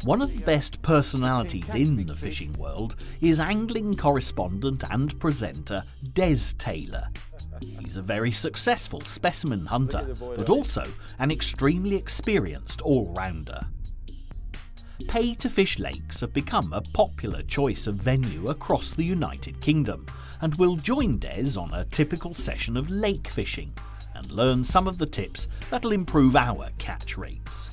One of the best personalities in the fishing world is angling correspondent and presenter Des Taylor. He's a very successful specimen hunter, but also an extremely experienced all-rounder. Pay-to-fish lakes have become a popular choice of venue across the United Kingdom, and we'll join Des on a typical session of lake fishing and learn some of the tips that'll improve our catch rates.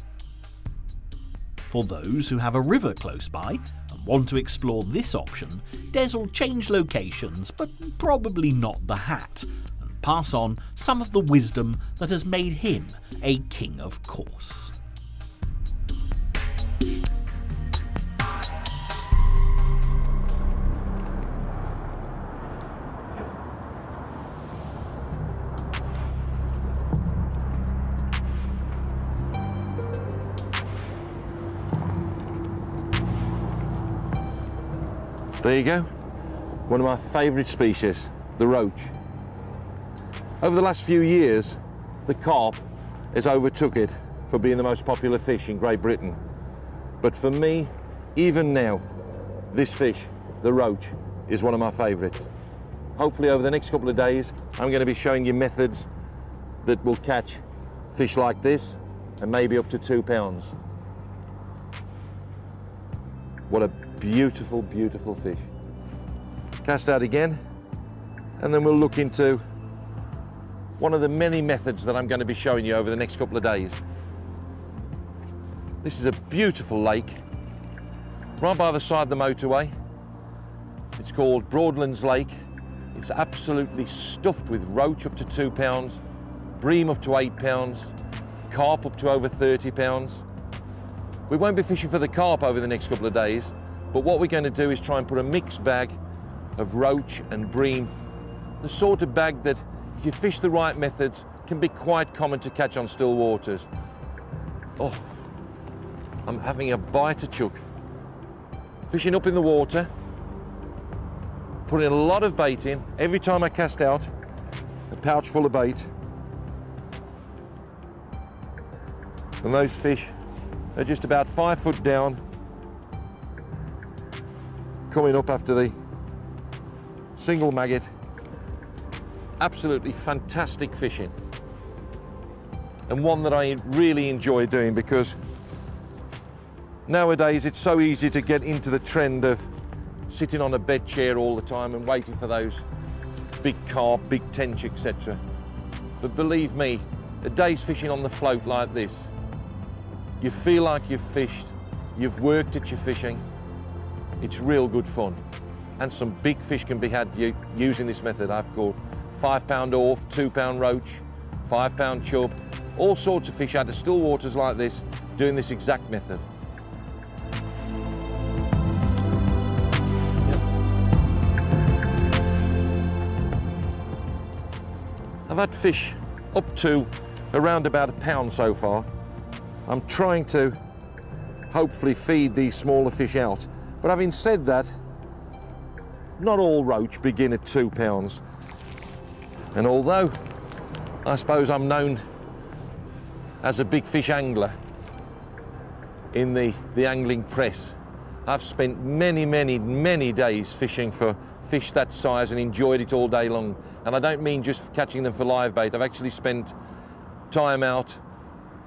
For those who have a river close by and want to explore this option, Des will change locations, but probably not the hat, and pass on some of the wisdom that has made him a king of course. There you go, one of my favourite species, the roach. Over the last few years, the carp has overtook it for being the most popular fish in Great Britain. But for me, even now, this fish, the roach, is one of my favourites. Hopefully over the next couple of days, I'm going to be showing you methods that will catch fish like this and maybe up to 2 pounds. What a beautiful, beautiful fish. Cast out again, and then we'll look into one of the many methods that I'm going to be showing you over the next couple of days. This is a beautiful lake, right by the side of the motorway. It's called Broadlands Lake. It's absolutely stuffed with roach up to 2 pounds, bream up to 8 pounds, carp up to over 30 pounds. We won't be fishing for the carp over the next couple of days, but what we're going to do is try and put a mixed bag of roach and bream, the sort of bag that, if you fish the right methods, can be quite common to catch on still waters. Oh, I'm having a bite of chuck. Fishing up in the water, putting a lot of bait in. Every time I cast out, a pouch full of bait. And those fish are just about 5 foot down, coming up after the single maggot. Absolutely fantastic fishing, and one that I really enjoy doing, because nowadays it's so easy to get into the trend of sitting on a bed chair all the time and waiting for those big carp, big tench, etc. But believe me, a day's fishing on the float like this, you feel like you've fished, you've worked at your fishing. It's real good fun. And some big fish can be had using this method. I've caught 5 pound orf, 2 pound roach, 5 pound chub, all sorts of fish out of still waters like this, doing this exact method. I've had fish up to around about a pound so far. I'm trying to hopefully feed these smaller fish out. But having said that, not all roach begin at 2 pounds. And although I suppose I'm known as a big fish angler in the angling press, I've spent many days fishing for fish that size and enjoyed it all day long. And I don't mean just catching them for live bait. I've actually spent time out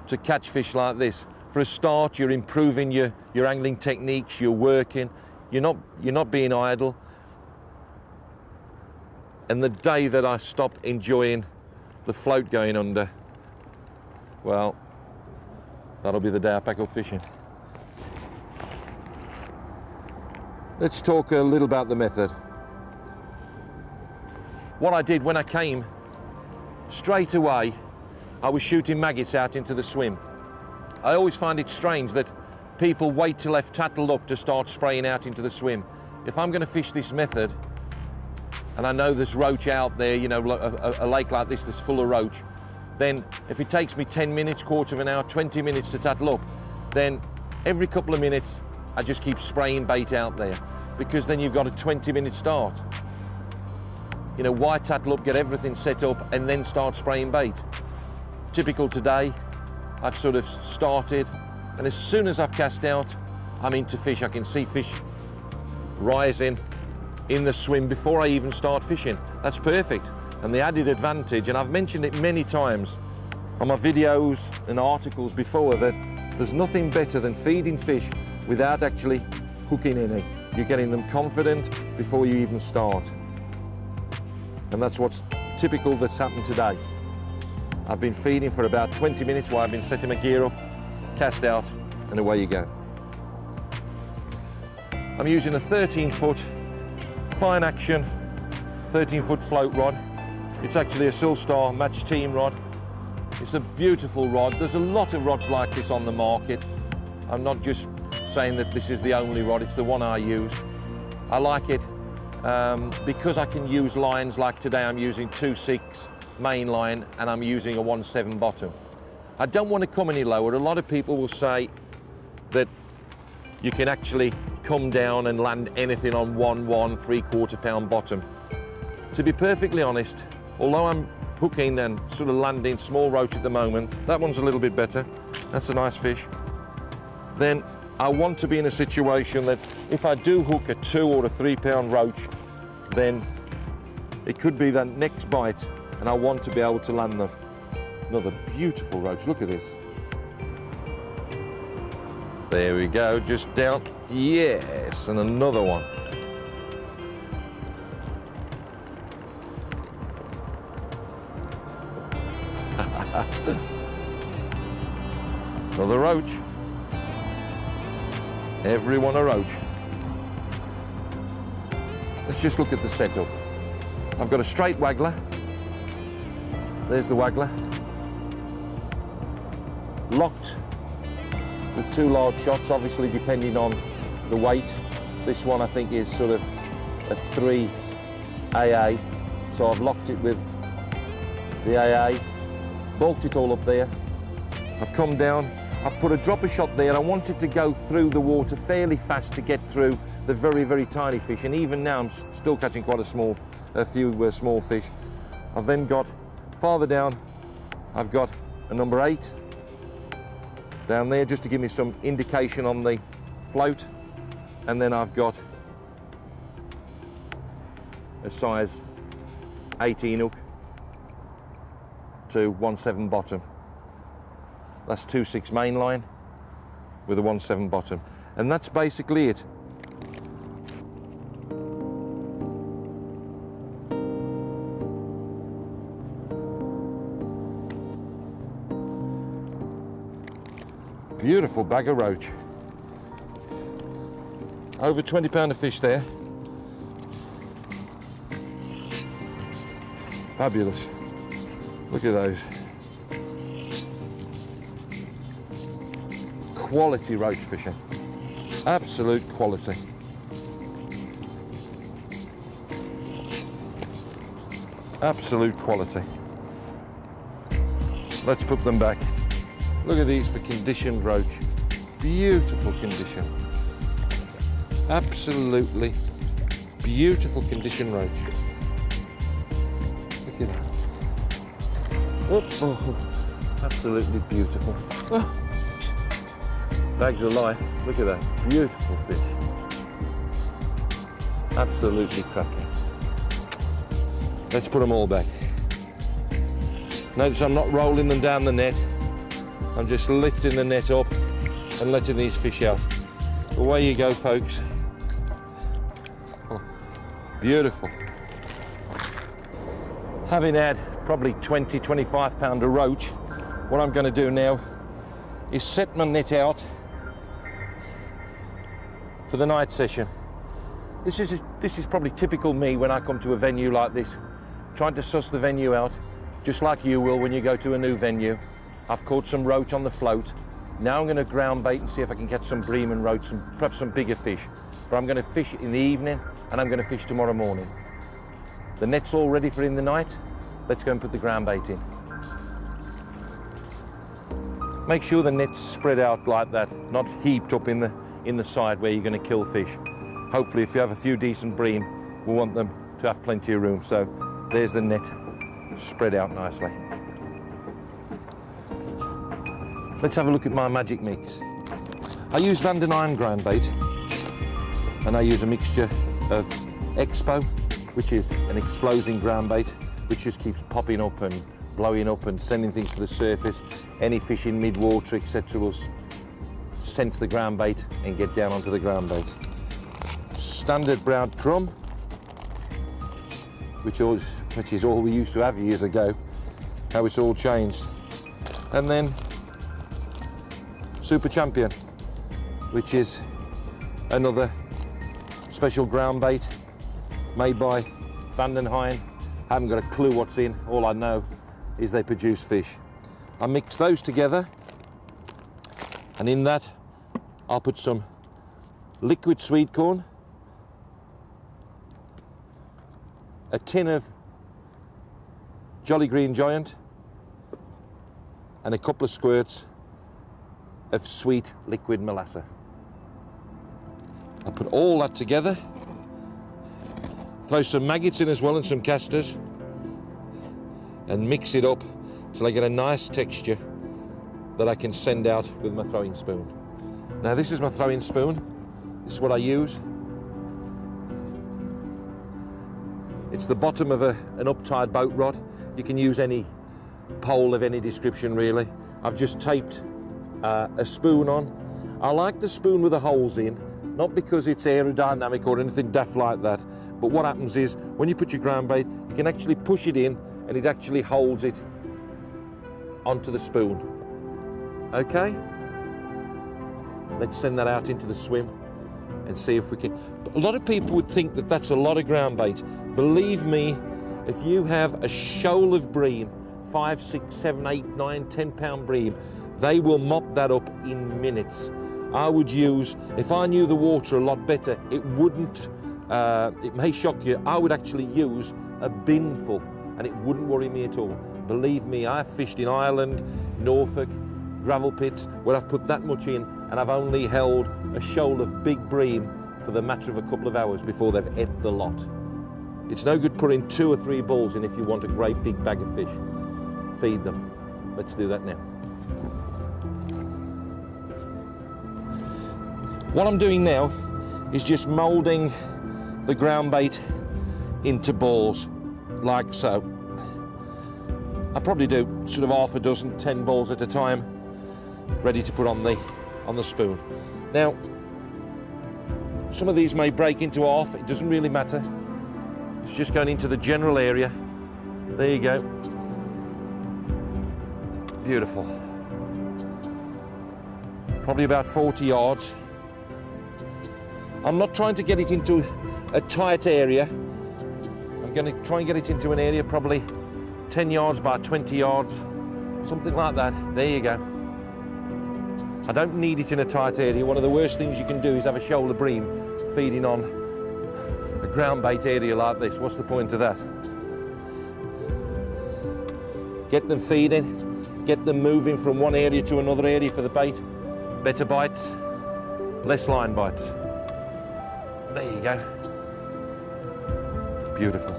to catch fish like this. For a start, you're improving your angling techniques, you're working, you're not being idle. And the day that I stopped enjoying the float going under, well, that'll be the day I pack up fishing. Let's talk a little about the method. What I did when I came, straight away, I was shooting maggots out into the swim. I always find it strange that people wait till they've tattled up to start spraying out into the swim. If I'm going to fish this method, and I know there's roach out there, you know, a lake like this that's full of roach, then if it takes me 10 minutes, quarter of an hour, 20 minutes to tattle up, then every couple of minutes I just keep spraying bait out there, because then you've got a 20-minute start. You know, why tattle up, get everything set up, and then start spraying bait? Typical today, I've sort of started, and as soon as I've cast out, I'm into fish. I can see fish rising in the swim before I even start fishing. That's perfect. And the added advantage, and I've mentioned it many times on my videos and articles before, that there's nothing better than feeding fish without actually hooking any. You're getting them confident before you even start. And that's what's typical that's happened today. I've been feeding for about 20 minutes while I've been setting my gear up, cast out, and away you go. I'm using a 13-foot fine action 13-foot float rod. It's actually a Silstar Match Team rod. It's a beautiful rod. There's a lot of rods like this on the market. I'm not just saying that this is the only rod, it's the one I use. I like it because I can use lines like today. I'm using 2.6 main line and I'm using a 1.7 bottom. I don't want to come any lower. A lot of people will say that you can actually come down and land anything on 1 3/4 pound bottom. To be perfectly honest, although I'm hooking and sort of landing small roach at the moment, that one's a little bit better. That's a nice fish. Then I want to be in a situation that if I do hook a 2 or a 3 pound roach, then it could be that next bite and I want to be able to land them. Another beautiful roach, look at this. There we go, just down. Yes, and another one. Another roach. Everyone a roach. Let's just look at the setup. I've got a straight waggler. There's the waggler. Locked with 2 large shots, obviously depending on the weight. This one I think is sort of a 3 AA, so I've locked it with the AA, bulked it all up there. I've come down, I've put a dropper shot there. I wanted to go through the water fairly fast to get through the very, very tiny fish, and even now I'm still catching quite a few small fish. I've then got farther down, I've got a number 8 down there just to give me some indication on the float, and then I've got a size 18 hook to 1.7 bottom. That's 2.6 main line with a 1.7 bottom, and that's basically it. Beautiful bag of roach. Over 20 pound of fish there. Fabulous. Look at those. Quality roach fishing. Absolute quality. Absolute quality. Let's put them back. Look at these for conditioned roach. Beautiful condition. Absolutely beautiful conditioned roach. Look at that. Oh, absolutely beautiful. Oh. Bags of life. Look at that. Beautiful fish. Absolutely cracking. Let's put them all back. Notice I'm not rolling them down the net. I'm just lifting the net up and letting these fish out. Away you go, folks. Oh, beautiful. Having had probably 20, 25 pound of roach, what I'm going to do now is set my net out for the night session. This is probably typical me when I come to a venue like this, trying to suss the venue out, just like you will when you go to a new venue. I've caught some roach on the float. Now I'm going to ground bait and see if I can catch some bream and roach, and perhaps some bigger fish. But I'm going to fish in the evening and I'm going to fish tomorrow morning. The net's all ready for in the night. Let's go and put the ground bait in. Make sure the net's spread out like that, not heaped up in the side where you're going to kill fish. Hopefully, if you have a few decent bream, we want them to have plenty of room. So there's the net spread out nicely. Let's have a look at my magic mix. I use Van den Iron ground bait, and I use a mixture of Expo, which is an exploding ground bait, which just keeps popping up and blowing up and sending things to the surface. Any fish in mid-water, etc. will sense the ground bait and get down onto the ground bait. Standard brown crumb, which is all we used to have years ago, how it's all changed. And then Super Champion, which is another special ground bait made by Van den Iron. I haven't got a clue what's in, all I know is they produce fish. I mix those together, and in that I'll put some liquid sweet corn, a tin of Jolly Green Giant, and a couple of squirts of sweet liquid molasses. I'll put all that together, throw some maggots in as well and some casters, and mix it up till I get a nice texture that I can send out with my throwing spoon. Now this is my throwing spoon. This is what I use. It's the bottom of an uptied boat rod. You can use any pole of any description really. I've just taped a spoon on. I like the spoon with the holes in, not because it's aerodynamic or anything daft like that, but what happens is when you put your ground bait, you can actually push it in and it actually holds it onto the spoon. Okay? Let's send that out into the swim and see if we can. A lot of people would think that that's a lot of ground bait. Believe me, if you have a shoal of bream, 5, 6, 7, 8, 9, 10 pound bream, they will mop that up in minutes. I would use, if I knew the water a lot better, it wouldn't, it may shock you, I would actually use a bin full and it wouldn't worry me at all. Believe me, I've fished in Ireland, Norfolk, gravel pits, where I've put that much in and I've only held a shoal of big bream for the matter of a couple of hours before they've ate the lot. It's no good putting 2 or 3 balls in if you want a great big bag of fish. Feed them. Let's do that now. What I'm doing now is just moulding the ground bait into balls, like so. I probably do sort of half a dozen, 10 balls at a time, ready to put on the spoon. Now, some of these may break into half, it doesn't really matter. It's just going into the general area. There you go. Beautiful. Probably about 40 yards. I'm not trying to get it into a tight area. I'm going to try and get it into an area probably 10 yards by 20 yards, something like that. There you go. I don't need it in a tight area. One of the worst things you can do is have a shoal of bream feeding on a ground bait area like this. What's the point of that? Get them feeding, get them moving from one area to another area for the bait. Better bites, less line bites. There you go. Beautiful.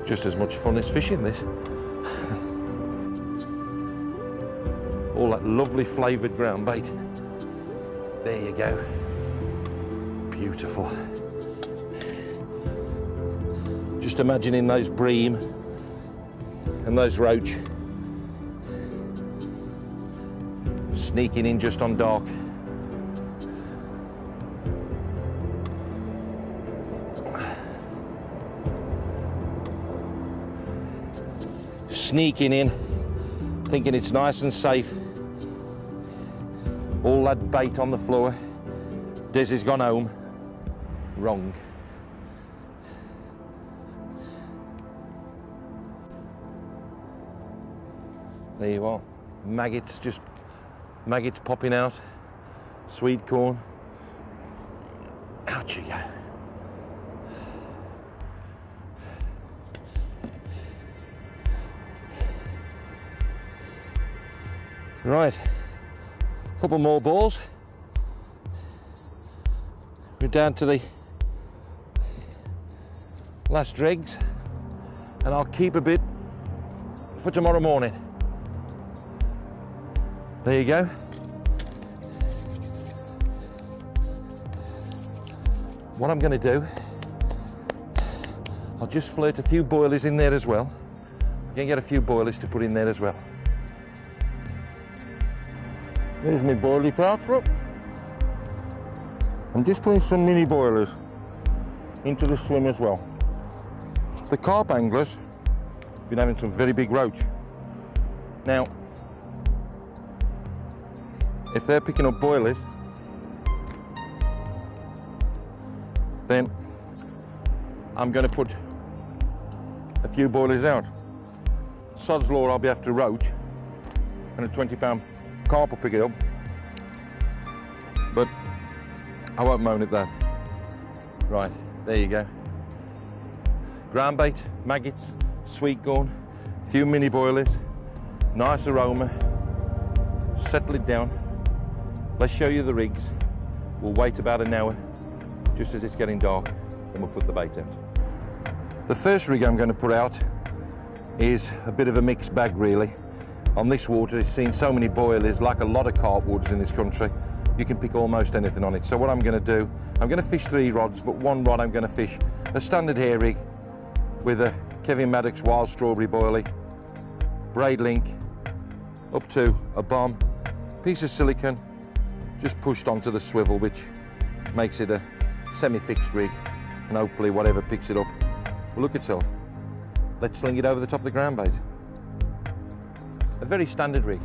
Just as much fun as fishing this. All that lovely flavoured ground bait. There you go. Beautiful. Just imagining those bream and those roach sneaking in just on dark. Sneaking in, thinking it's nice and safe. All that bait on the floor. Desi's gone home. Wrong. There you are. Maggots, just maggots popping out. Sweet corn. Out you go. Right, a couple more balls. We're down to the last dregs, and I'll keep a bit for tomorrow morning. There you go. what I'm going to do, I'll just flirt a few boilies in there as well. I'm going to get a few boilies to put in there as well. There's my boilie pouch. I'm just putting some mini boilers into the swim as well. The carp anglers have been having some very big roach. Now, if they're picking up boilies, then I'm going to put a few boilies out. Sod's law, I'll be after roach, and a 20-pound carp will pick it up. But I won't moan at that. Right, there you go. Ground bait, maggots, sweet corn, a few mini boilies, nice aroma. Settle it down. Let's show you the rigs. We'll wait about an hour, just as it's getting dark, then we'll put the bait out. The first rig I'm going to put out is a bit of a mixed bag really. On this water it's seen so many boilies, like a lot of carp woods in this country. You can pick almost anything on it. So what I'm going to do, I'm going to fish 3 rods, but one rod I'm going to fish a standard hair rig with a Kevin Maddox wild strawberry boilie, braid link, up to a bomb, piece of silicone, just pushed onto the swivel, which makes it a semi-fixed rig, and hopefully whatever picks it up will look itself. Let's sling it over the top of the ground bait. A very standard rig.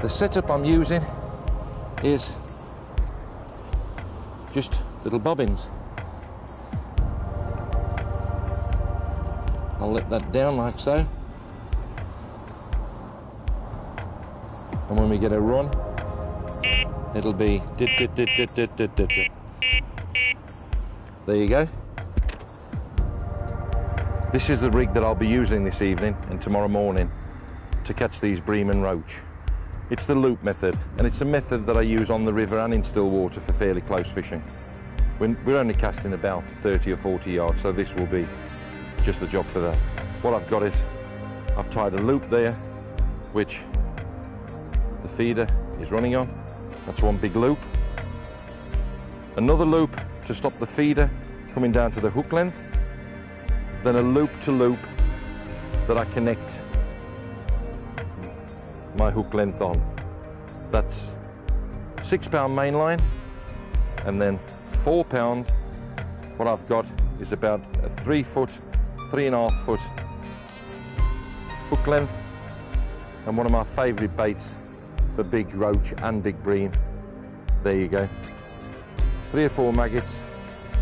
The setup I'm using is just little bobbins. I'll let that down like so. And when we get a run, it'll be dit, dit, dit, dit, dit, dit, dit, dit. There you go. This is the rig that I'll be using this evening and tomorrow morning to catch these bream and roach. It's the loop method, and it's a method that I use on the river and in still water for fairly close fishing. We're only casting about 30 or 40 yards, so this will be just the job for that. What I've got is, I've tied a loop there, which the feeder is running on. That's one big loop. Another loop to stop the feeder coming down to the hook length. Then a loop to loop that I connect my hook length on. That's 6-pound main line, and then 4-pound. What I've got is about a 3-foot, 3.5-foot hook length, and one of my favourite baits for big roach and big bream. There you go. 3 or 4 maggots,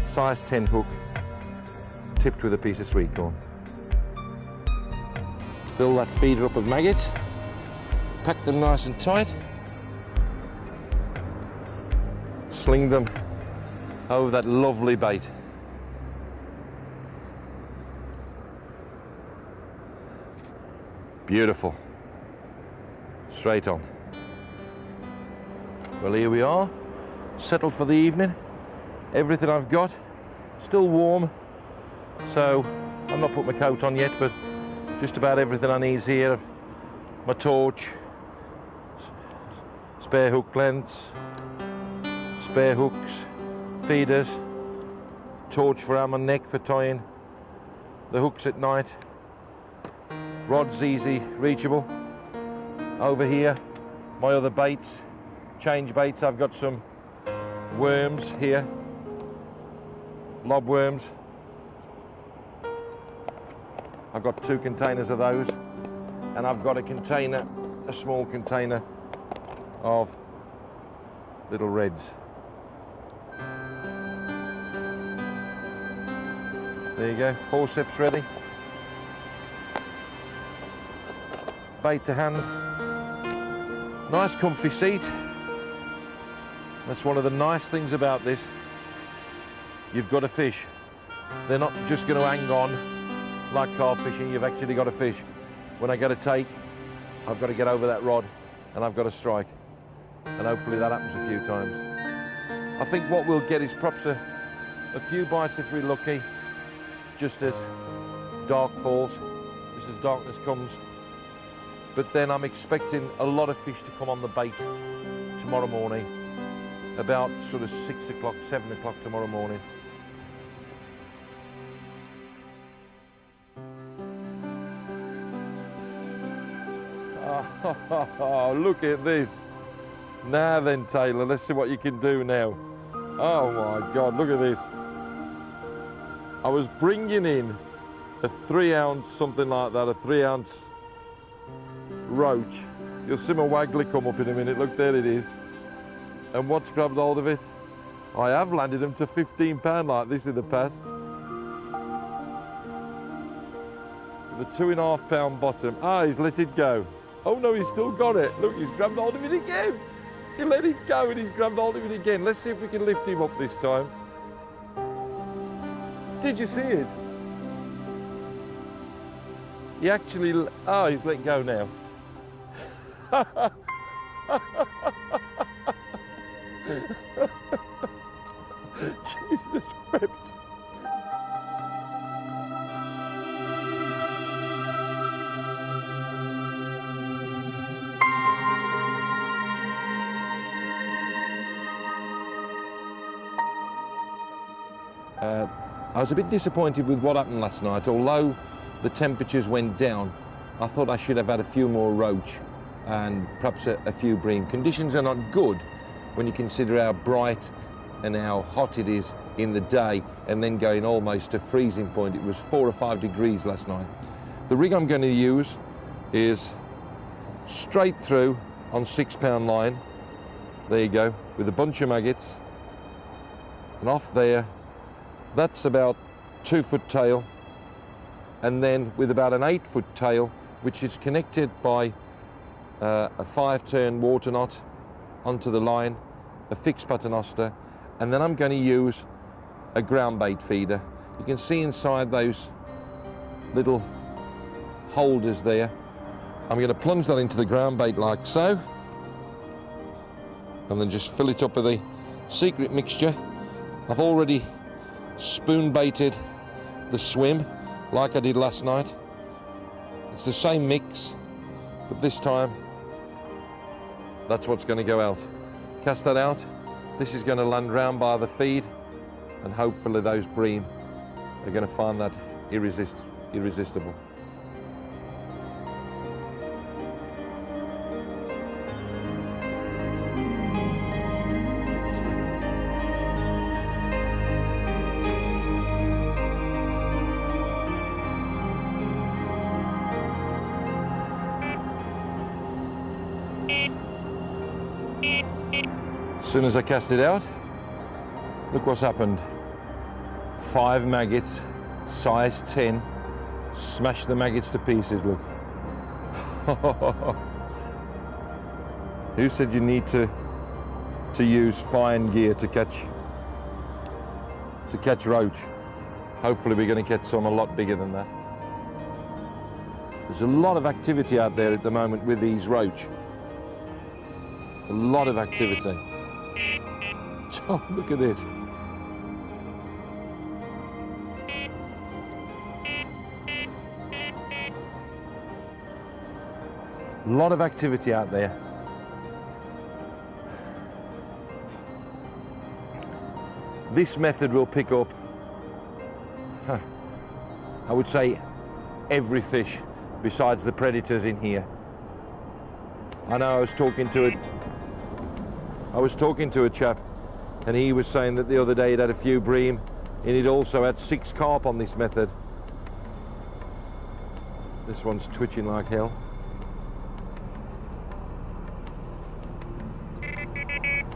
size 10 hook, tipped with a piece of sweet corn. Fill that feeder up with maggots. Pack them nice and tight, sling them over that lovely bait. Beautiful, straight on. Well, here we are, settled for the evening. Everything I've got, still warm, so I've not put my coat on yet, but just about everything I need is here. My torch, spare hook lengths, spare hooks, feeders, torch for around my neck for tying the hooks at night, rods easy reachable. Over here, my other baits, change baits. I've got some worms here, lob worms. I've got 2 containers of those, and I've got a small container of little reds. There you go, forceps ready. Bait to hand. Nice comfy seat. That's one of the nice things about this. You've got to fish. They're not just going to hang on like carp fishing, you've actually got to fish. When I get a take, I've got to get over that rod and I've got to strike. And hopefully that happens a few times. I think what we'll get is perhaps a few bites if we're lucky, just as dark falls, just as darkness comes. But then I'm expecting a lot of fish to come on the bait tomorrow morning, about sort of 6 o'clock, 7 o'clock tomorrow morning. Oh, look at this. Now then, Taylor, let's see what you can do now. Oh my God, look at this. I was bringing in a 3 ounce, something like that, a 3 ounce roach. You'll see my waggly come up in a minute. Look, there it is. And what's grabbed hold of it? I have landed them to 15 pound like this in the past. With a 2.5 pound bottom. Ah, he's let it go. Oh no, he's still got it. Look, he's grabbed hold of it again. He let it go and he's grabbed hold of it again. Let's see if we can lift him up this time. Did you see it? He actually, oh, he's let go now. Jesus wept. I was a bit disappointed with what happened last night. Although the temperatures went down, I thought I should have had a few more roach and perhaps a few bream. Conditions are not good when you consider how bright and how hot it is in the day, and then going almost to freezing point. It was 4 or 5 degrees last night. The rig I'm going to use is straight through on 6 pound line. There you go, with a bunch of maggots. And off there, that's about 2 foot tail. And then with about an 8 foot tail, which is connected by a 5-turn water knot onto the line, a fixed paternoster, and then I'm going to use a ground bait feeder. You can see inside those little holders there. I'm going to plunge that into the ground bait like so, and then just fill it up with the secret mixture. I've already spoon baited the swim like I did last night. It's the same mix, but this time that's what's going to go out. Cast that out. This is going to land round by the feed, and hopefully those bream are going to find that irresistible. As soon as I cast it out, look what's happened. 5 maggots, size 10. Smash the maggots to pieces, look. Who said you need to use fine gear to catch roach? Hopefully we're going to catch some a lot bigger than that. There's a lot of activity out there at the moment with these roach. A lot of activity. Oh, look at this. A lot of activity out there. This method will pick up, I would say, every fish besides the predators in here. I know I was talking to a chap, and he was saying that the other day he'd had a few bream, and he'd also had 6 carp on this method. This one's twitching like hell.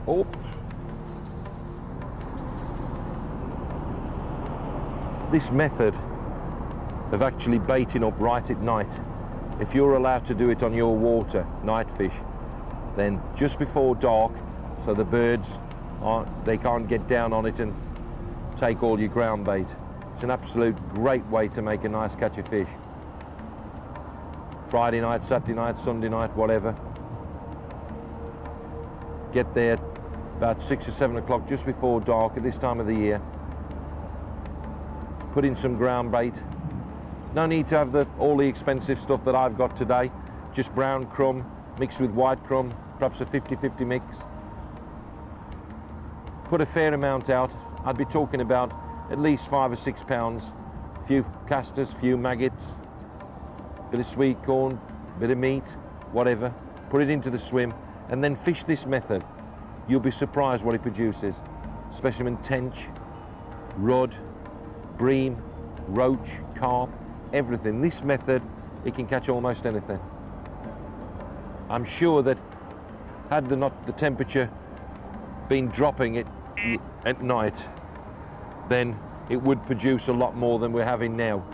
Oh. This method of actually baiting up right at night, if you're allowed to do it on your water, night fish, then just before dark, so the birds they can't get down on it and take all your ground bait. It's an absolute great way to make a nice catch of fish. Friday night, Saturday night, Sunday night, whatever. Get there, about 6 or 7 o'clock, just before dark at this time of the year. Put in some ground bait. No need to have all the expensive stuff that I've got today. Just brown crumb mixed with white crumb, perhaps a 50-50 mix. Put a fair amount out. I'd be talking about at least 5 or 6 pounds. Few casters, few maggots, bit of sweet corn, bit of meat, whatever. Put it into the swim and then fish this method. You'll be surprised what it produces. Specimen tench, rudd, bream, roach, carp, everything. This method, it can catch almost anything. I'm sure that had the temperature been dropping at night, then it would produce a lot more than we're having now.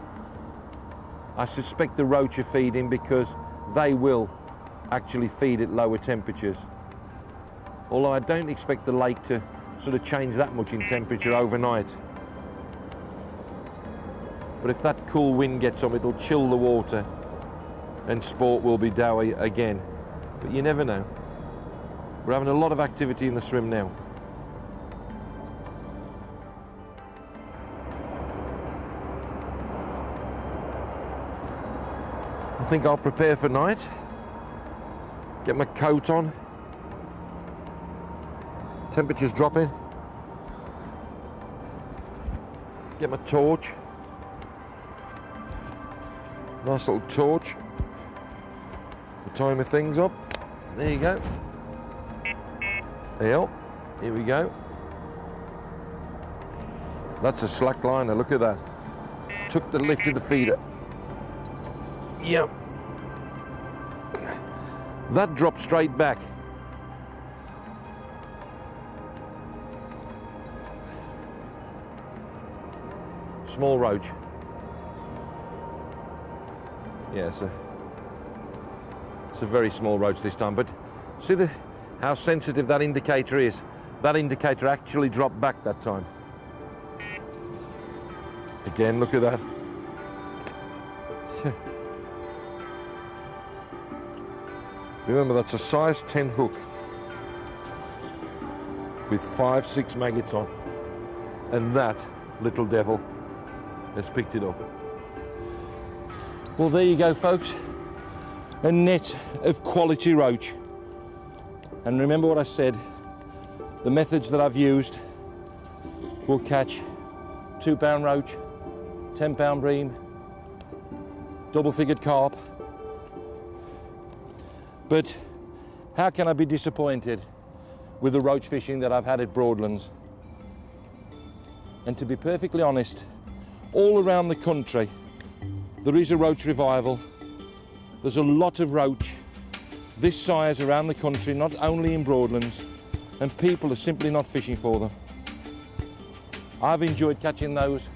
I suspect the roach are feeding because they will actually feed at lower temperatures. Although I don't expect the lake to sort of change that much in temperature overnight. But if that cool wind gets up, it'll chill the water and sport will be doughy again. But you never know. We're having a lot of activity in the swim now. I think I'll prepare for night. Get my coat on. Temperature's dropping. Get my torch. Nice little torch for timing things up. There you go. Yep, here we go. That's a slack liner, look at that. Took the lift of the feeder. Yep. That dropped straight back. Small roach. Yeah, it's a very small roach this time, but see how sensitive that indicator is. That indicator actually dropped back that time. Again, look at that. Remember, that's a size 10 hook with 5-6 maggots on, and that little devil has picked it up. Well, there you go, folks. A net of quality roach. And remember what I said, the methods that I've used will catch 2-pound roach, 10-pound bream, double-figured carp. But how can I be disappointed with the roach fishing that I've had at Broadlands? And to be perfectly honest, all around the country, there is a roach revival. There's a lot of roach this size around the country, not only in Broadlands, and people are simply not fishing for them. I've enjoyed catching those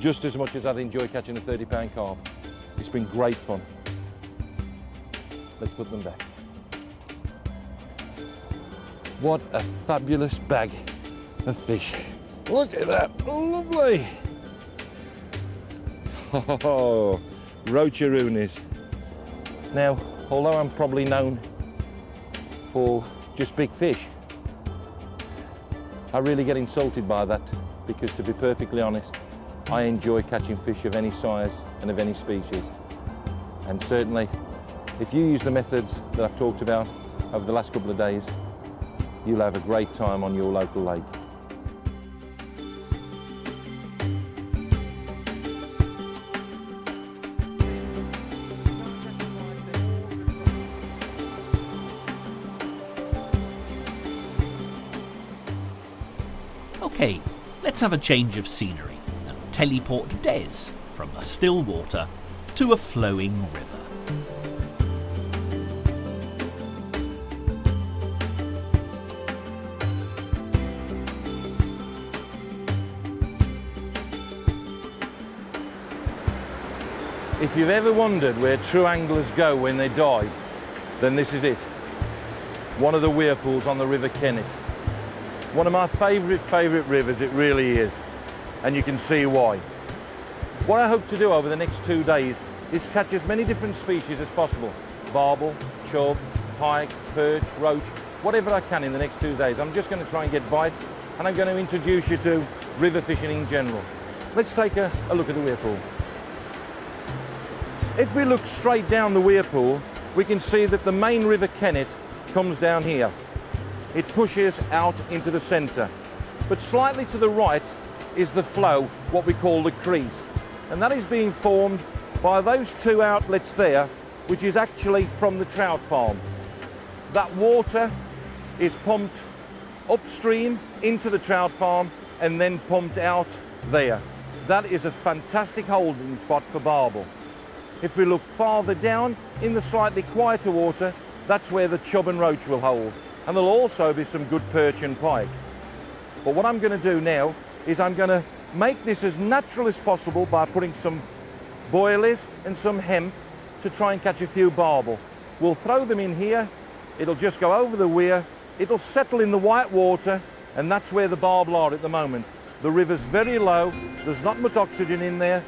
just as much as I'd enjoy catching a 30-pound carp. It's been great fun. Let's put them back. What a fabulous bag of fish. Look at that, lovely. Oh, roacharoonies. Now, although I'm probably known for just big fish, I really get insulted by that because, to be perfectly honest, I enjoy catching fish of any size and of any species. And certainly, if you use the methods that I've talked about over the last couple of days, you'll have a great time on your local lake. Okay, let's have a change of scenery and teleport Des from the still water to a flowing river. If you've ever wondered where true anglers go when they dive, then this is it. One of the whirlpools on the River Kennet. One of my favourite rivers, it really is. And you can see why. What I hope to do over the next 2 days is catch as many different species as possible. Barbel, chub, pike, perch, roach, whatever I can in the next 2 days. I'm just going to try and get bite, and I'm going to introduce you to river fishing in general. Let's take a look at the weir pool. If we look straight down the weir pool, we can see that the main river Kennet comes down here. It pushes out into the centre. But slightly to the right is the flow, what we call the crease. And that is being formed by those two outlets there, which is actually from the trout farm. That water is pumped upstream into the trout farm and then pumped out there. That is a fantastic holding spot for barbel. If we look farther down in the slightly quieter water, that's where the chub and roach will hold. And there'll also be some good perch and pike. But what I'm going to do now is I'm going to make this as natural as possible by putting some boilies and some hemp to try and catch a few barbel. We'll throw them in here, it'll just go over the weir, it'll settle in the white water, and that's where the barbel are at the moment. The river's very low, there's not much oxygen in there,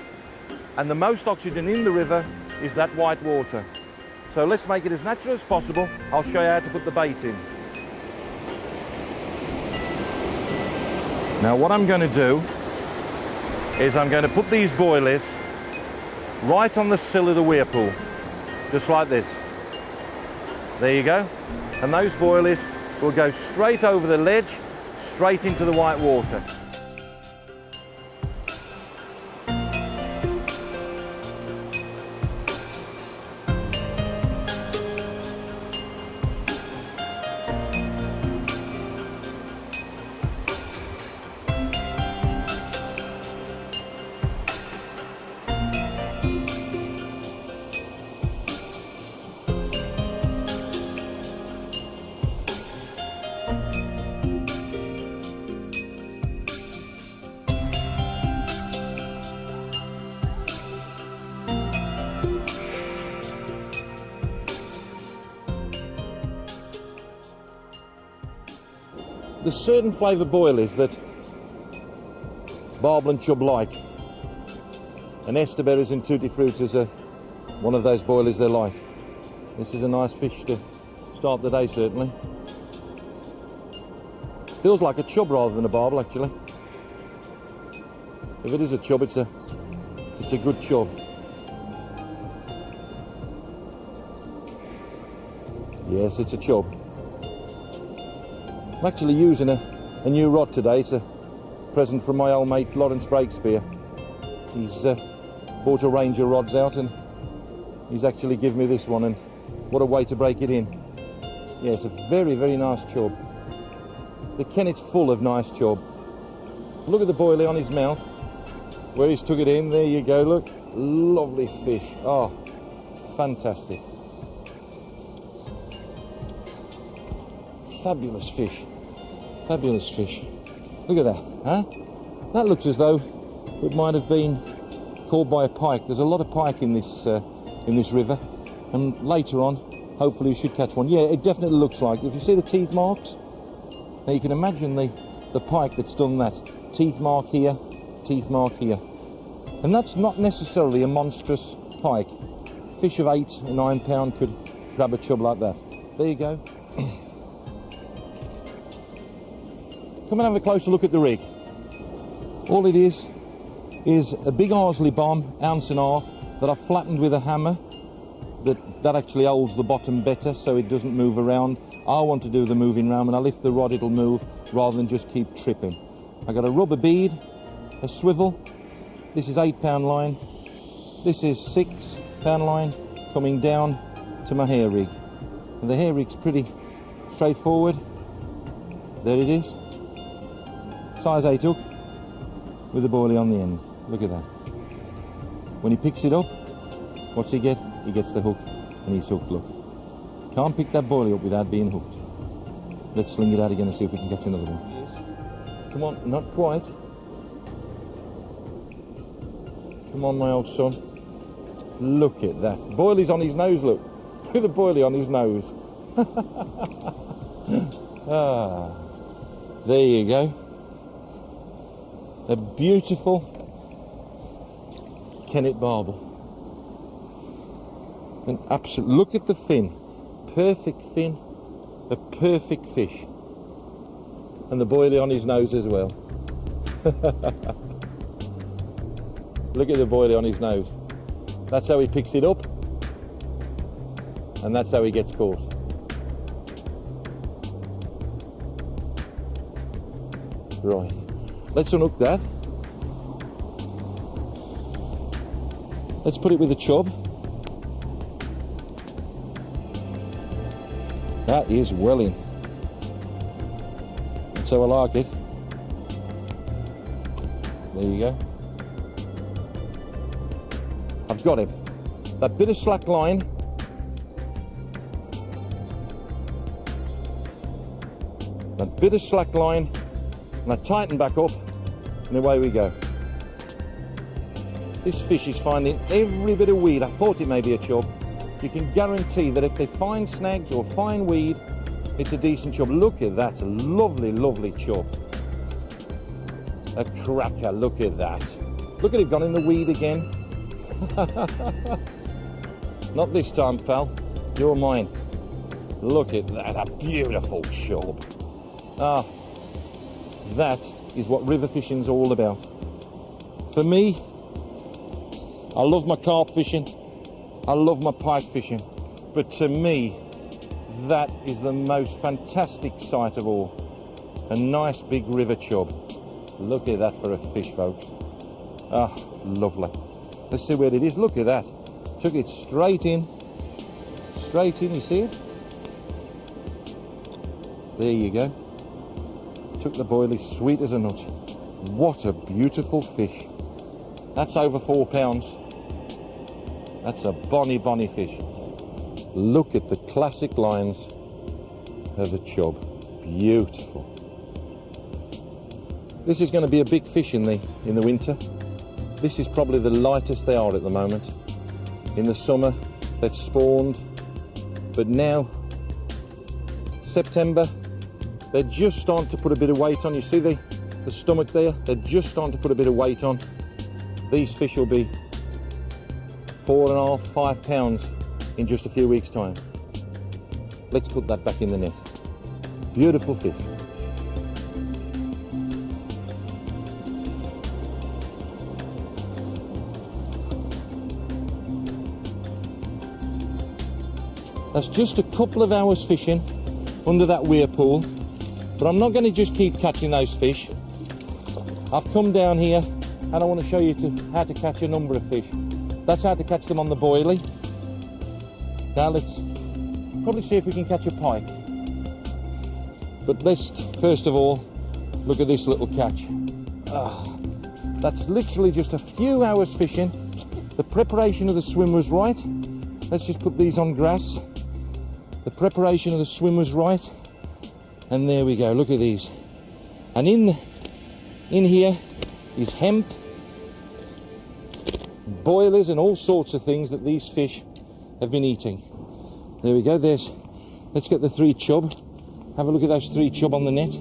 and the most oxygen in the river is that white water. So let's make it as natural as possible. I'll show you how to put the bait in. Now what I'm going to do is I'm going to put these boilies right on the sill of the weir pool, just like this. There you go. And those boilies will go straight over the ledge, straight into the white water. There's certain flavour boilies that barbel and chub like, and Esterberries and Tutti Fruitas are one of those boilies they like. This is a nice fish to start the day, certainly. Feels like a chub rather than a barbel, actually. If it is a chub, it's a good chub. Yes, it's a chub. I'm actually using a new rod today. It's a present from my old mate Lawrence Breakspear. He's bought a range of rods out and he's actually given me this one, and what a way to break it in. Yeah, it's a very, very nice chub. The Kennet's full of nice chub. Look at the boilie on his mouth, where he's took it in. There you go, look. Lovely fish. Oh, fantastic. Fabulous fish. Fabulous fish. Look at that, huh? That looks as though it might have been caught by a pike. There's a lot of pike in this river, and later on, hopefully, you should catch one. Yeah, it definitely looks like. If you see the teeth marks, now you can imagine the pike that's done that. Teeth mark here, and that's not necessarily a monstrous pike. Fish of 8 or 9 pound could grab a chub like that. There you go. Come and have a closer look at the rig. All it is a big Ardsley bomb, 1.5 ounces, that I've flattened with a hammer. That actually holds the bottom better so it doesn't move around. I want to do the moving round. When I lift the rod, it'll move rather than just keep tripping. I got a rubber bead, a swivel. This is 8 pound line. This is 6 pound line coming down to my hair rig. And the hair rig's pretty straightforward. There it is. Size 8 hook with a boilie on the end. Look at that. When he picks it up, what's he get? He gets the hook and he's hooked, look. Can't pick that boilie up without being hooked. Let's sling it out again and see if we can catch another one. Come on, not quite. Come on, my old son. Look at that. The boilie's on his nose, look. Look at the boilie on his nose. Ah, there you go. A beautiful Kennet barbel. An absolute, look at the fin. Perfect fin. A perfect fish. And the boilie on his nose as well. Look at the boilie on his nose. That's how he picks it up. And that's how he gets caught. Right. Let's unhook that. Let's put it with a chub. That is well in. That's how I like it. There you go. I've got him. That bit of slack line. That bit of slack line. And I tighten back up. And away we go. This fish is finding every bit of weed. I thought it may be a chub. You can guarantee that if they find snags or find weed, it's a decent chub. Look at that, a lovely, lovely chub. A cracker, look at that. Look at it, gone in the weed again. Not this time, pal. You're mine. Look at that, a beautiful chub. Ah, that is what river fishing's all about. For me, I love my carp fishing, I love my pike fishing, but to me, that is the most fantastic sight of all. A nice big river chub. Look at that for a fish, folks. Ah, lovely. Let's see where it is. Look at that. Took it straight in. Straight in, you see it? There you go. Took the boilie, sweet as a nut. What a beautiful fish. That's over 4 pounds. That's a bonny, bonny fish. Look at the classic lines of a chub. Beautiful. This is going to be a big fish in the winter. This is probably the lightest they are at the moment. In the summer, they've spawned, but now, September, they're just starting to put a bit of weight on. You see the stomach there? They're just starting to put a bit of weight on. These fish will be 4.5, 5 pounds in just a few weeks' time. Let's put that back in the net. Beautiful fish. That's just a couple of hours fishing under that weir pool, but I'm not going to just keep catching those fish. I've come down here and I want to show you how to catch a number of fish. That's how to catch them on the boilie. Now let's probably see if we can catch a pike. But let's first of all look at this little catch. That's literally just a few hours fishing. The preparation of the swim was right. Let's just put these on grass. The preparation of the swim was right. And there we go, look at these. And in here is hemp, boilers and all sorts of things that these fish have been eating. There we go, let's get the 3 chub. Have a look at those 3 chub on the net.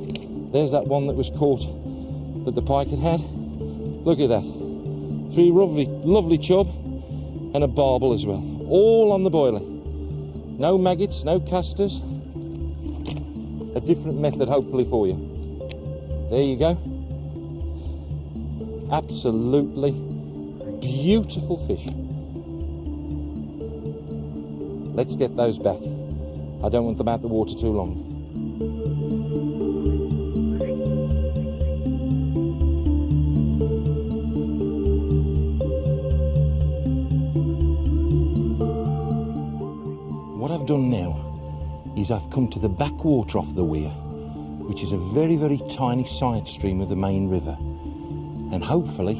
There's that one that was caught that the pike had. Look at that. 3 lovely chub and a barbel as well. All on the boiler. No maggots, no casters. A different method hopefully for you. There you go. Absolutely beautiful fish. Let's get those back. I don't want them out the water too long. What I've done now is I've come to the backwater of the weir, which is a very, very tiny side stream of the main river. And hopefully,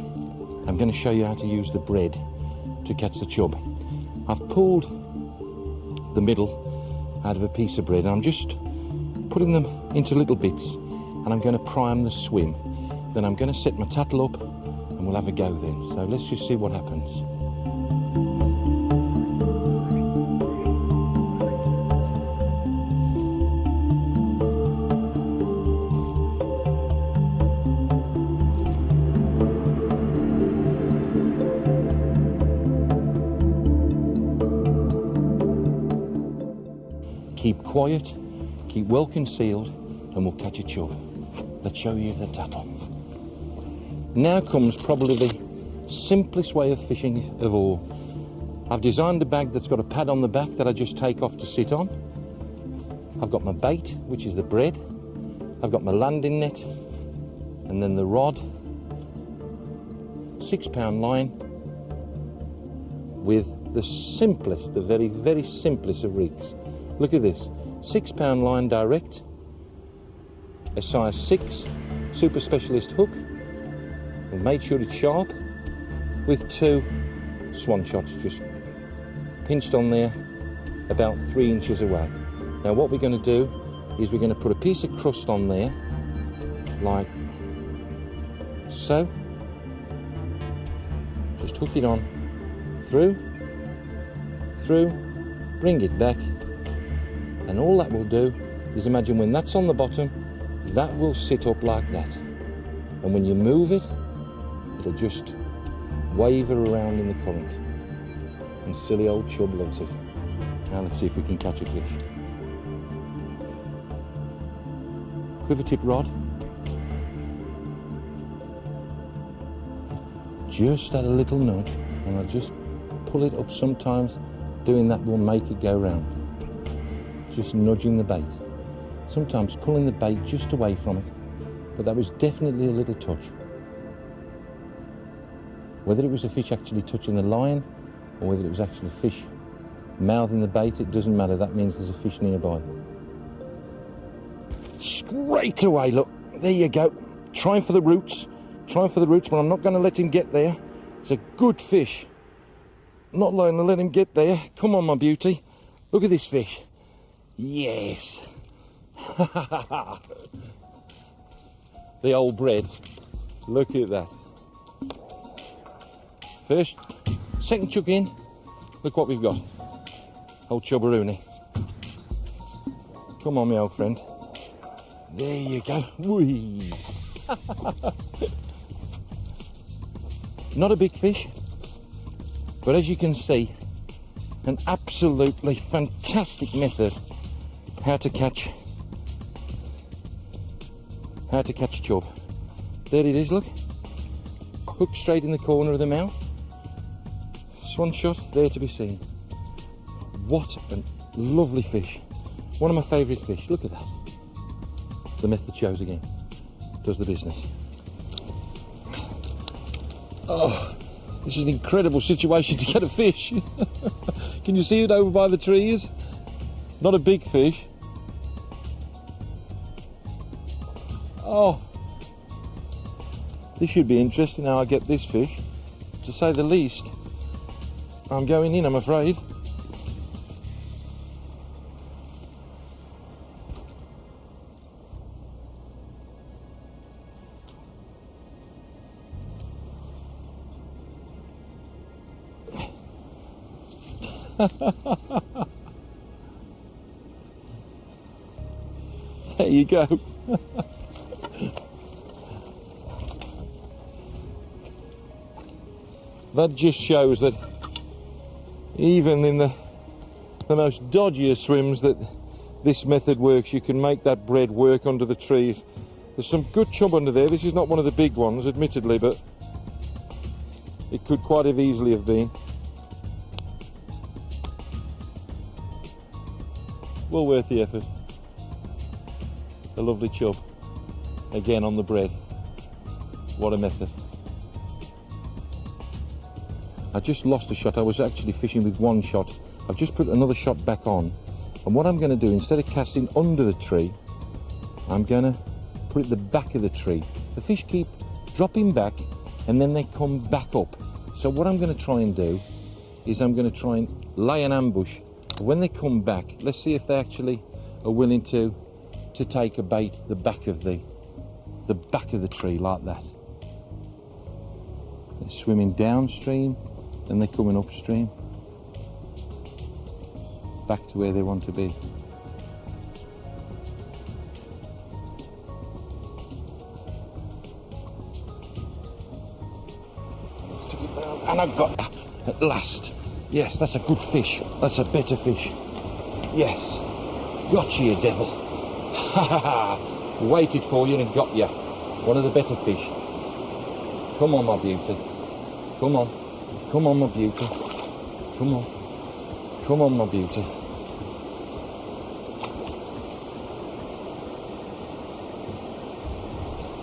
I'm going to show you how to use the bread to catch the chub. I've pulled the middle out of a piece of bread and I'm just putting them into little bits and I'm going to prime the swim. Then I'm going to set my tattle up and we'll have a go then. So let's just see what happens. Keep quiet, Keep well concealed and we'll catch a chub. Let's show you the tattle. Now comes probably the simplest way of fishing of all. I've designed a bag that's got a pad on the back that I just take off to sit on. I've got my bait, which is the bread. I've got my landing net, and then the rod, 6-pound line, with the simplest, the very, very simplest of rigs. Look at this, 6-pound line direct, a size 6 super specialist hook, and made sure it's sharp, with 2 swan shots just pinched on there about 3 inches away. Now what we're going to do is we're going to put a piece of crust on there like so. Just hook it on through, bring it back, and all that will do is, imagine when that's on the bottom, that will sit up like that, and when you move it, it'll just waver around in the current. And silly old chub loves it. Now let's see if we can catch a fish. Quiver tip rod. Just add a little nudge, and I'll just pull it up. Sometimes doing that will make it go round. Just nudging the bait. Sometimes pulling the bait just away from it, but that was definitely a little touch. Whether it was a fish actually touching the line or whether it was actually a fish mouthing the bait, it doesn't matter. That means there's a fish nearby. Straight away, look, there you go. Trying for the roots, but I'm not going to let him get there. It's a good fish. Not going to let him get there. Come on, my beauty. Look at this fish. Yes. The old bread. Look at that. First, second chuck in. Look what we've got. Old chubbaroony. Come on, my old friend. There you go. Whee. Not a big fish, but as you can see, an absolutely fantastic method how to catch chub. There it is, look. Hook straight in the corner of the mouth. Swan shot there to be seen. What a lovely fish. One of my favourite fish. Look at that. The method shows again. Does the business. Oh, this is an incredible situation to get a fish. Can you see it over by the trees? Not a big fish. Oh, this should be interesting how I get this fish. To say the least, I'm going in, I'm afraid. There you go. That just shows that even in the most dodgy of swims that this method works. You can make that bread work under the trees. There's some good chub under there. This is not one of the big ones, admittedly, but it could quite have easily have been. Well worth the effort. A lovely chub. Again on the bread. What a method. I just lost a shot. I was actually fishing with one shot. I've just put another shot back on. And what I'm going to do, instead of casting under the tree, I'm going to put it at the back of the tree. The fish keep dropping back and then they come back up. So what I'm going to try and do is I'm going to try and lay an ambush. When they come back, let's see if they actually are willing to take a bait the back of the tree like that. They're swimming downstream, then they're coming upstream, back to where they want to be. And I've got that at last. Yes, that's a good fish. That's a better fish. Yes. Gotcha, you devil. Waited for you and got you. One of the better fish. Come on, my beauty. Come on. Come on, my beauty. Come on. Come on, my beauty.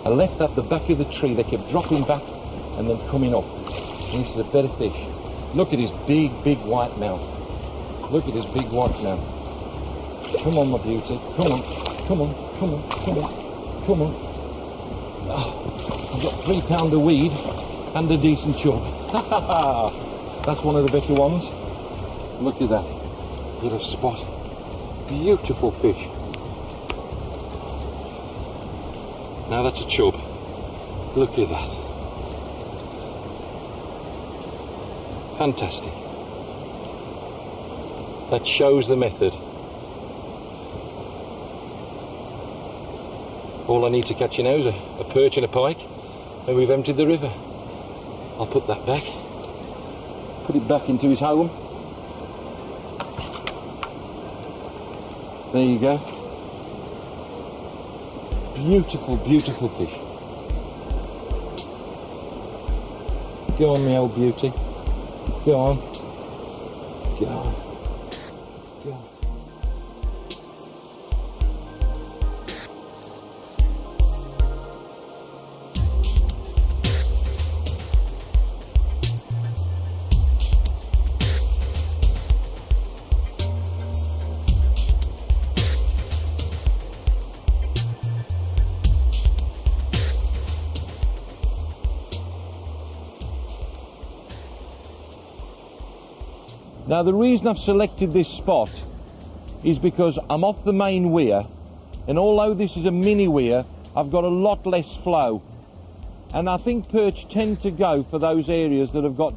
I left at the back of the tree. They kept dropping back and then coming up. This is a better fish. Look at his big, big white mouth. Look at his big white mouth. Come on, my beauty. Come on. Come on. Come on. Come on. Come on. Oh, I've got 3 pound of weed and a decent chub. That's one of the better ones. Look at that little spot. Beautiful fish. Now that's a chub. Look at that. Fantastic. That shows the method. All I need to catch now is a perch and a pike, and we've emptied the river. I'll put that back. Put it back into his home. There you go. Beautiful, beautiful fish. Go on, my old beauty. Go on. Go on. Go on. Now the reason I've selected this spot is because I'm off the main weir, and although this is a mini weir, I've got a lot less flow. And I think perch tend to go for those areas that have got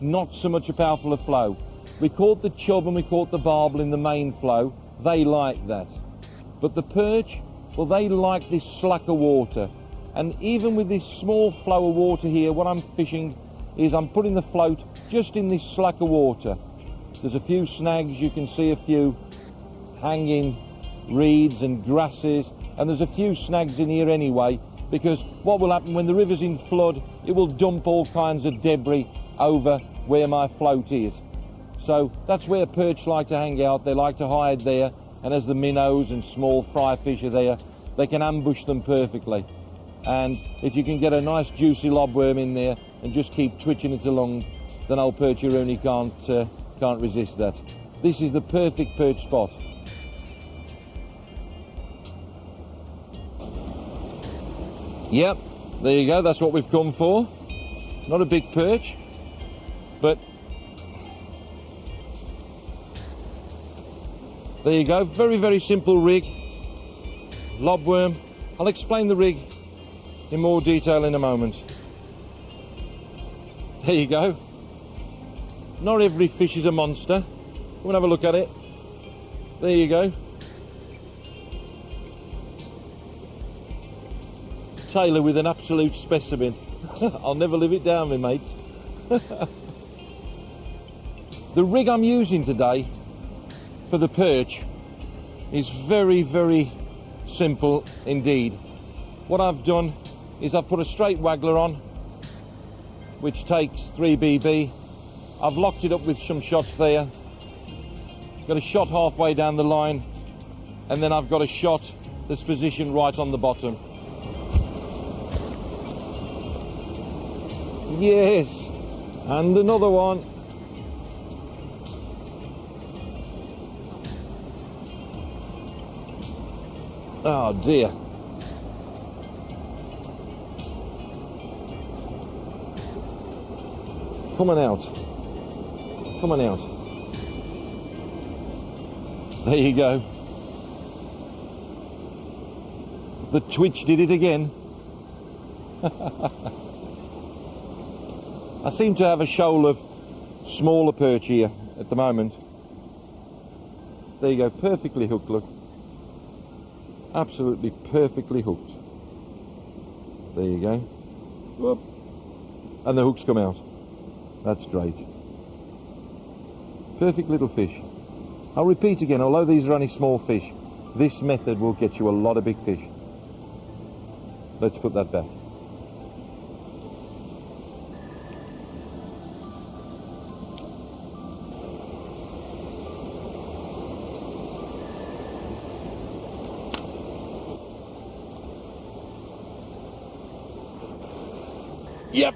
not so much a powerful flow. We caught the chub and we caught the barbel in the main flow. They like that. But the perch, well, they like this slacker water. And even with this small flow of water here, what I'm fishing is I'm putting the float just in this slacker water. There's a few snags, you can see a few hanging reeds and grasses, and there's a few snags in here anyway, because what will happen when the river's in flood, it will dump all kinds of debris over where my float is. So that's where perch like to hang out. They like to hide there, and as the minnows and small fry fish are there, they can ambush them perfectly. And if you can get a nice juicy lobworm in there and just keep twitching it along, then old Percheroni can't resist that. This is the perfect perch spot. Yep, there you go, that's what we've come for. Not a big perch, but there you go, very, very simple rig. Lobworm. I'll explain the rig in more detail in a moment. There you go. Not every fish is a monster. We'll have a look at it. There you go. Taylor with an absolute specimen. I'll never live it down, my mates. The rig I'm using today for the perch is very, very simple indeed. What I've done is I've put a straight waggler on, which takes 3 BB. I've locked it up with some shots there. Got a shot halfway down the line, and then I've got a shot that's positioned right on the bottom. Yes, and another one. Oh dear. Come on out. Come on out. There you go. The twitch did it again. I seem to have a shoal of smaller perch here at the moment. There you go, perfectly hooked, look. Absolutely perfectly hooked. There you go. Whoop. And the hooks come out. That's great. Perfect little fish. I'll repeat again, although these are only small fish, This method will get you a lot of big fish. Let's put that back. Yep.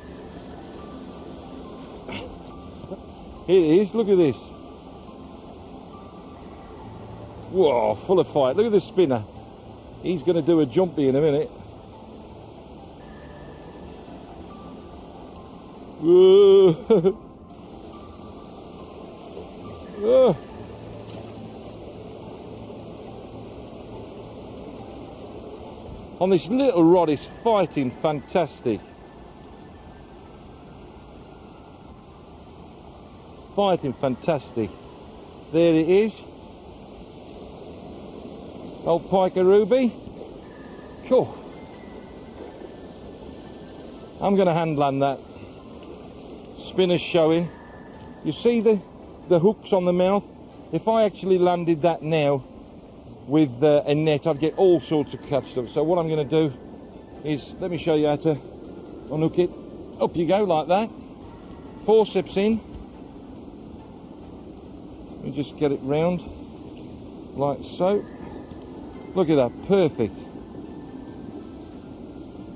Here it is, look at this. Whoa, full of fight. Look at the spinner. He's going to do a jumpy in a minute. Whoa. Oh. On this little rod, is fighting fantastic. Fighting fantastic. There it is. Old piker ruby. Cool. I'm going to hand land that. Spinner's showing. You see the hooks on the mouth? If I actually landed that now with a net, I'd get all sorts of catch stuff. So what I'm going to do is, let me show you how to unhook it. Up you go, like that. Forceps in. Let me just get it round, like so. Look at that, perfect.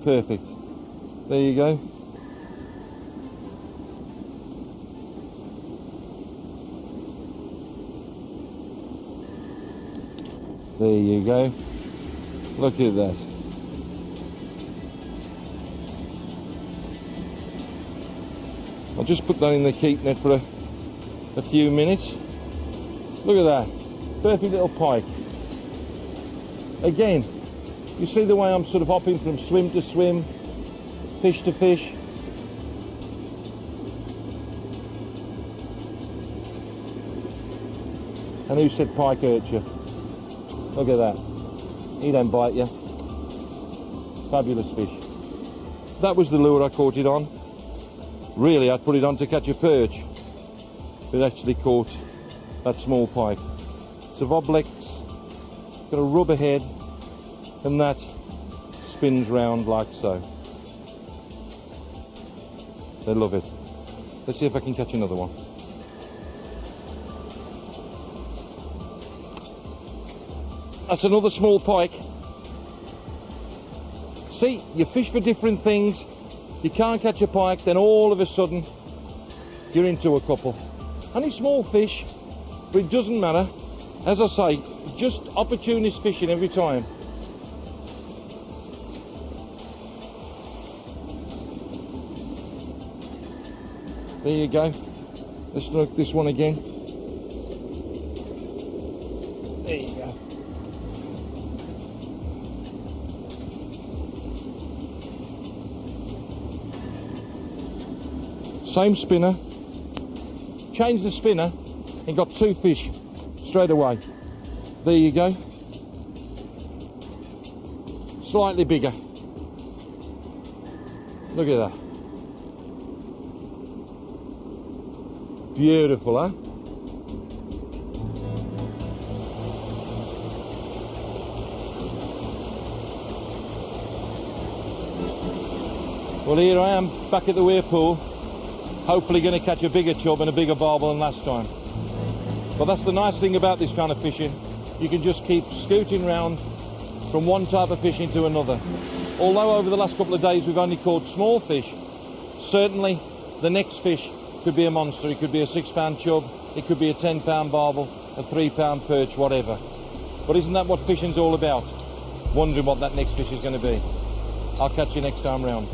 Perfect. There you go. There you go. Look at that. I'll just put that in the keep net for a few minutes. Look at that. Perfect little pike. Again, you see the way I'm sort of hopping from swim to swim, fish to fish. And who said pike hurt you? Look at that. He don't bite you. Fabulous fish. That was the lure I caught it on. Really, I'd put it on to catch a perch, but it actually caught that small pike. It's a Voblex, got a rubber head, and that spins round like so. They love it. Let's see if I can catch another one. That's another small pike. See, you fish for different things. You can't catch a pike, then all of a sudden you're into a couple. Only small fish, but it doesn't matter. As I say, just opportunist fishing every time. There you go. Let's look this one again. There you go. Same spinner. Changed the spinner and got two fish straight away. There you go. Slightly bigger. Look at that. Beautiful, huh? Well, here I am back at the weir pool, hopefully going to catch a bigger chub and a bigger barbel than last time. But that's the nice thing about this kind of fishing. You can just keep scooting round from one type of fishing to another. Although over the last couple of days we've only caught small fish, certainly the next fish could be a monster. It could be a 6-pound chub, it could be a 10-pound barbel, a 3-pound perch, whatever. But isn't that what fishing's all about? Wondering what that next fish is going to be. I'll catch you next time round.